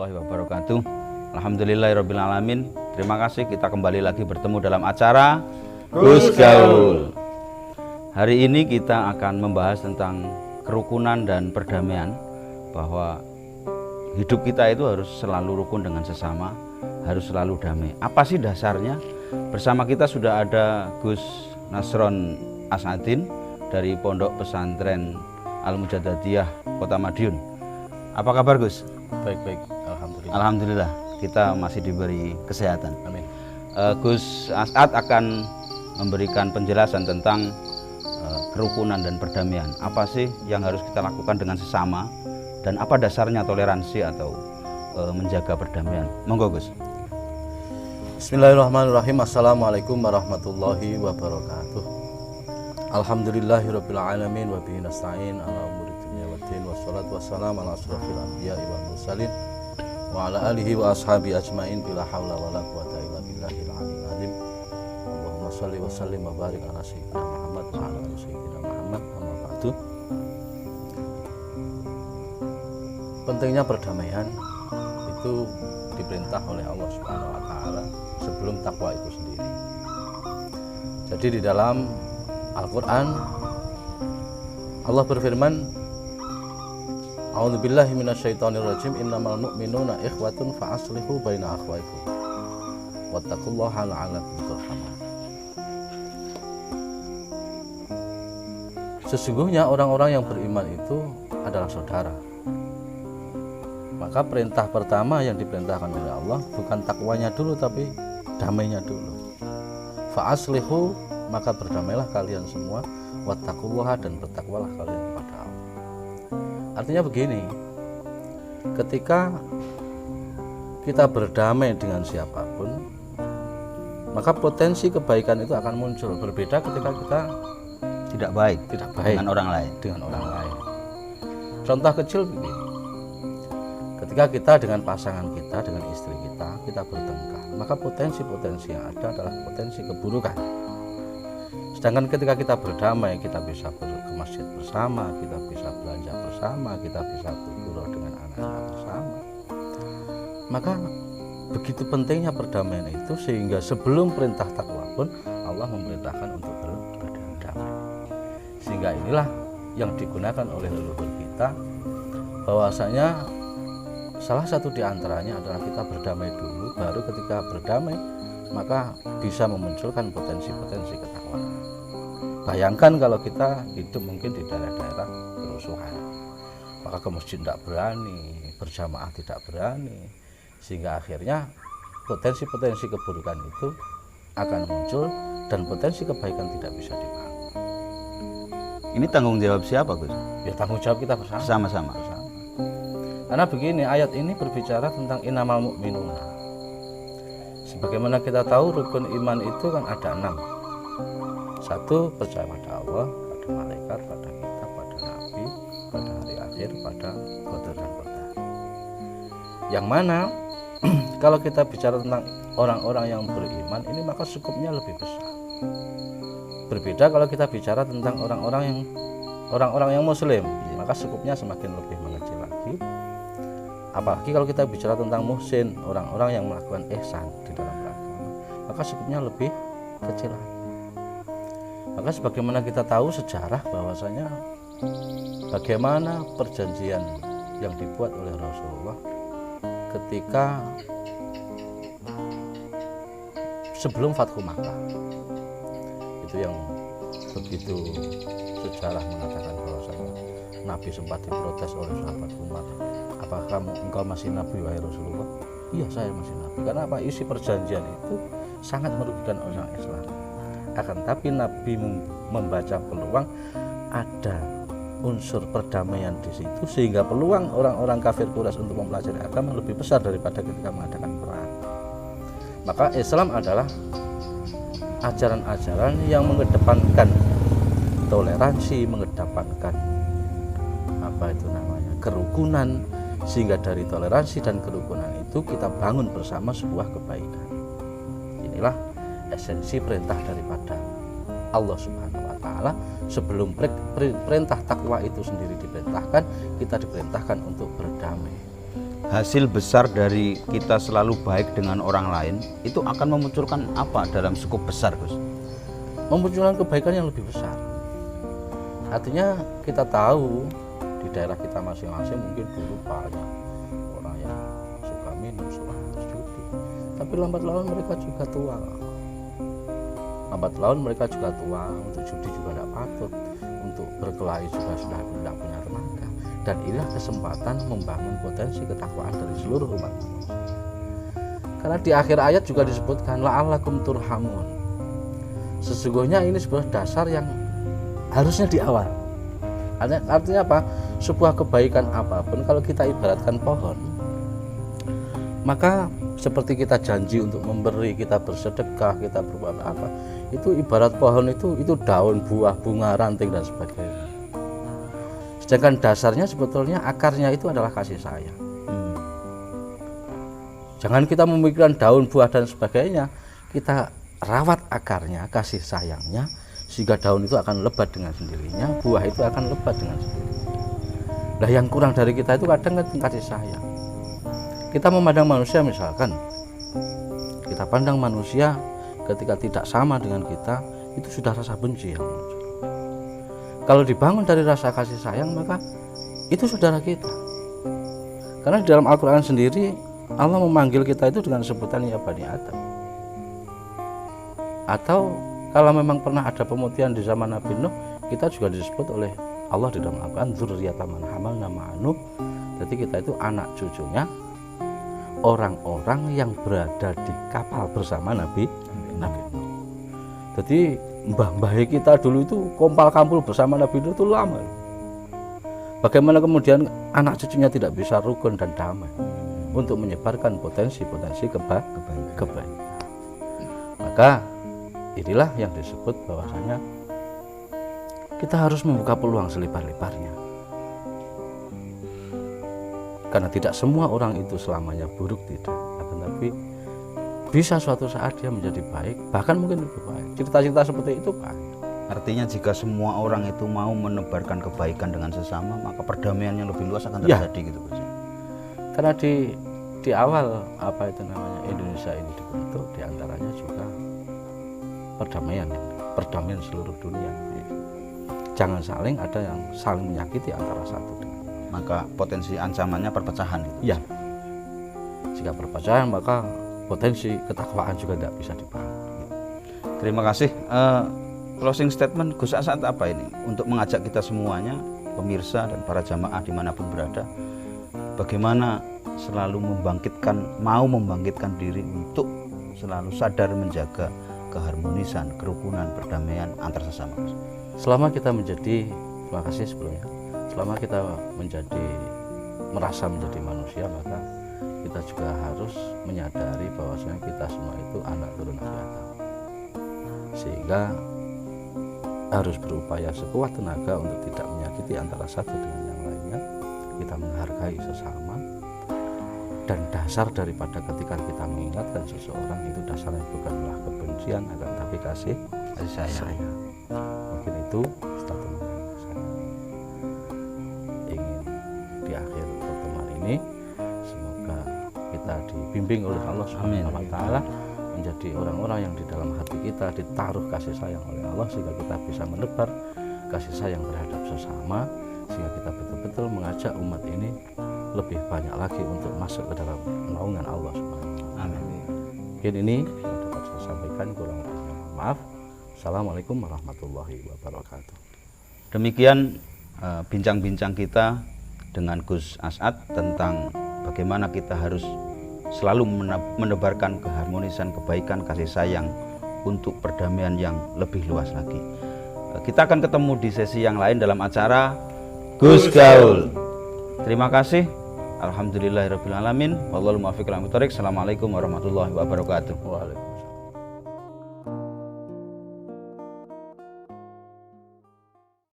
warahmatullahi wabarakatuh. Alhamdulillahirrabbilalamin. Terima kasih kita kembali lagi bertemu dalam acara Gus Gaul. Hari ini kita akan membahas tentang kerukunan dan perdamaian, bahwa hidup kita itu harus selalu rukun dengan sesama, harus selalu damai. Apa sih dasarnya? Bersama kita sudah ada Gus Nasron Asadin dari Pondok Pesantren Al-Mujaddadiyah Kota Madiun. Apa kabar Gus? Baik-baik, alhamdulillah. Alhamdulillah, kita masih diberi kesehatan. Amin. Gus Asad akan memberikan penjelasan tentang kerukunan dan perdamaian. Apa sih yang harus kita lakukan dengan sesama, dan apa dasarnya toleransi atau menjaga perdamaian? Monggo Gus. Bismillahirrahmanirrahim. Assalamualaikum warahmatullahi wabarakatuh. Alhamdulillahirabbil alamin wa bihi nasta'in ala umuri dunya waddin wassalatu wassalamu ala asyrofil anbiya'i wal mursalin wa ala alihi wa ashabi ajmain bila haula wala quwata illa billahil aliyyil azim. Allahumma shalli wa sallim wa barik ala sayyidina Muhammad wa ala ali sayyidina Muhammad. Amma ba'du. Pentingnya perdamaian itu diperintah oleh Allah Subhanahu wa taala sebelum takwa itu sendiri. Jadi di dalam Al-Quran Allah berfirman, A'udzubillahi minasyaitonirrajim, innamal mu'minuna ikhwatun fa'aslihu baina akhwaikum wattaqullaha la'allakum turhamun. Sesungguhnya orang-orang yang beriman itu adalah saudara. Maka perintah pertama yang diperintahkan oleh Allah bukan takwanya dulu, tapi damainya dulu. Fa'aslihu, maka berdamailah kalian semua, wattaqullaha, dan bertakwalah kalian kepada Allah. Artinya begini, ketika kita berdamai dengan siapapun, maka potensi kebaikan itu akan muncul. Berbeda ketika kita Tidak baik dengan orang lain. Contoh kecil begini, ketika kita dengan pasangan kita, dengan istri kita bertengkar, maka potensi-potensi yang ada adalah potensi keburukan. Sedangkan ketika kita berdamai, kita bisa ke masjid bersama, kita bisa belanja bersama, kita bisa bergurau dengan anak-anak bersama. Maka begitu pentingnya perdamaian itu, sehingga sebelum perintah takwa pun Allah memerintahkan untuk berdamai. Sehingga inilah yang digunakan oleh leluhur kita, bahwasanya salah satu di antaranya adalah kita berdamai dulu, baru ketika berdamai maka bisa memunculkan potensi-potensi ketakwaan. Bayangkan kalau kita hidup mungkin di daerah-daerah kerusuhan, maka ke masjid tidak berani, berjamaah tidak berani, sehingga akhirnya potensi-potensi keburukan itu akan muncul dan potensi kebaikan tidak bisa dibangun. Ini tanggung jawab siapa Gus? Ya tanggung jawab kita bersama. Sama-sama. Karena begini, ayat ini berbicara tentang innamal mu'minuna. Sebagaimana kita tahu, rukun iman itu kan ada 6. 1, percaya pada Allah, pada malaikat, pada kitab, pada nabi, pada hari akhir, pada qadar dan qadar. Yang mana kalau kita bicara tentang orang-orang yang beriman ini, maka skupnya lebih besar. Berbeda kalau kita bicara tentang orang-orang yang muslim, maka skupnya semakin lebih mengecil lagi. Apalagi kalau kita bicara tentang muhsin, orang-orang yang melakukan ihsan di dalam beragama, maka skupnya lebih kecil lagi. Maka sebagaimana kita tahu sejarah, bahwasanya bagaimana perjanjian yang dibuat oleh Rasulullah ketika sebelum Fathu Makkah, itu yang begitu sejarah mengatakan bahwasanya Nabi sempat diprotes oleh sahabat Umar, apakah engkau masih Nabi wahai Rasulullah? Iya, saya masih Nabi. Karena apa? Isi perjanjian itu sangat merugikan orang Islam. Akan tapi Nabi membaca peluang ada unsur perdamaian di situ, sehingga peluang orang-orang kafir Quraisy untuk mempelajari agama lebih besar daripada ketika mengadakan perang. Maka Islam adalah ajaran-ajaran yang mengedepankan toleransi, mengedepankan kerukunan, sehingga dari toleransi dan kerukunan itu kita bangun bersama sebuah kebaikan. Inilah esensi perintah daripada Allah Subhanahu wa taala. Sebelum perintah takwa itu sendiri diperintahkan, kita diperintahkan untuk berdamai. hasil besar dari kita selalu baik dengan orang lain itu akan memunculkan apa dalam skup besar, Gus? Memunculkan kebaikan yang lebih besar. Artinya kita tahu di daerah kita masing-masing mungkin dulu banyak orang yang suka minum, suka judi, tapi lambat laun mereka juga tua. Lambat laun mereka juga tua, untuk judi juga tidak patut, untuk berkelahi juga sudah tidak punya tenaga. Dan inilah kesempatan membangun potensi ketakwaan dari seluruh umat manusia. Karena di akhir ayat juga disebutkan la'allakum turhamun. Sesungguhnya ini sebuah dasar yang harusnya di awal. Artinya apa? Sebuah kebaikan apapun kalau kita ibaratkan pohon, maka seperti kita janji untuk memberi, kita bersedekah, kita berbuat apa, itu ibarat pohon itu daun, buah, bunga, ranting dan sebagainya. Sedangkan dasarnya sebetulnya akarnya itu adalah kasih sayang. Jangan kita memikirkan daun, buah dan sebagainya, kita rawat akarnya, kasih sayangnya, sehingga daun itu akan lebat dengan sendirinya, buah itu akan lebat dengan sendirinya. Nah, yang kurang dari kita itu kadang kan kasih sayang. Kita memandang manusia, misalkan kita pandang manusia ketika tidak sama dengan kita, itu sudah rasa benci yang muncul. Kalau dibangun dari rasa kasih sayang, maka itu saudara kita. Karena di dalam Al-Quran sendiri Allah memanggil kita itu dengan sebutan ya Bani Adam. Atau kalau memang pernah ada pemutihan di zaman Nabi Nuh, kita juga disebut oleh Allah di dalam Al-Quran dzurriyyatan man hamalna ma'a Nuh. Jadi kita itu anak cucunya orang-orang yang berada di kapal bersama Nabi Nuh. Jadi mbah-mbah kita dulu itu kompal kampul bersama Nabi Nuh itu lama. Bagaimana kemudian anak cucunya tidak bisa rukun dan damai untuk menyebarkan potensi-potensi kebaikan. Maka inilah yang disebut bahwasanya kita harus membuka peluang selebar-lebarnya. Karena tidak semua orang itu selamanya buruk, tidak. Akan tapi bisa suatu saat dia menjadi baik, bahkan mungkin lebih baik. Cerita-cerita seperti itu banyak. Artinya jika semua orang itu mau menebarkan kebaikan dengan sesama, maka perdamaian yang lebih luas akan terjadi gitu, Gus. Karena di awal apa itu namanya Indonesia ini dibentuk, diantaranya juga perdamaian seluruh dunia. Jangan ada yang saling menyakiti antara satu dengan lain. Maka potensi ancamannya perpecahan gitu. Ya. Jika perpecahan maka potensi ketakwaan juga tidak bisa dibangun. Terima kasih. Closing statement Gus As'ad apa ini untuk mengajak kita semuanya, pemirsa dan para jamaah dimanapun berada, bagaimana selalu mau membangkitkan diri untuk selalu sadar menjaga keharmonisan, kerukunan, perdamaian antar sesama. Selama kita terima kasih sebelumnya, selama kita merasa menjadi manusia, maka kita juga harus menyadari bahwasanya kita semua itu anak turun Nabi Adam. Sehingga harus berupaya sekuat tenaga untuk tidak menyakiti antara satu dengan yang lainnya. Kita menghargai sesama, dan dasar daripada ketika kita mengingatkan seseorang itu dasarnya bukanlah kebencian, akan tapi kasih sayang. Mungkin itu teman-teman saya ingin di akhir pertemuan ini, semoga kita dibimbing oleh Allah Subhanahu wa Ta'ala menjadi orang-orang yang di dalam hati kita ditaruh kasih sayang oleh Allah, sehingga kita bisa menebar kasih sayang terhadap sesama, sehingga kita betul-betul mengajak umat ini lebih banyak lagi untuk masuk ke dalam naungan Allah Subhanahu wa Ta'ala. Mungkin ini yang dapat saya sampaikan, kurang lebihnya maaf. Assalamualaikum warahmatullahi wabarakatuh. Demikian bincang-bincang kita dengan Gus As'ad tentang bagaimana kita harus selalu menebarkan keharmonisan, kebaikan, kasih sayang untuk perdamaian yang lebih luas lagi. Kita akan ketemu di sesi yang lain dalam acara Gus Gaul. Terima kasih. Alhamdulillahirabbil alamin. Wallahul muwaffiq ila aqwamit thoriq. Assalamualaikum warahmatullahi wabarakatuh. Waalaikumsalam.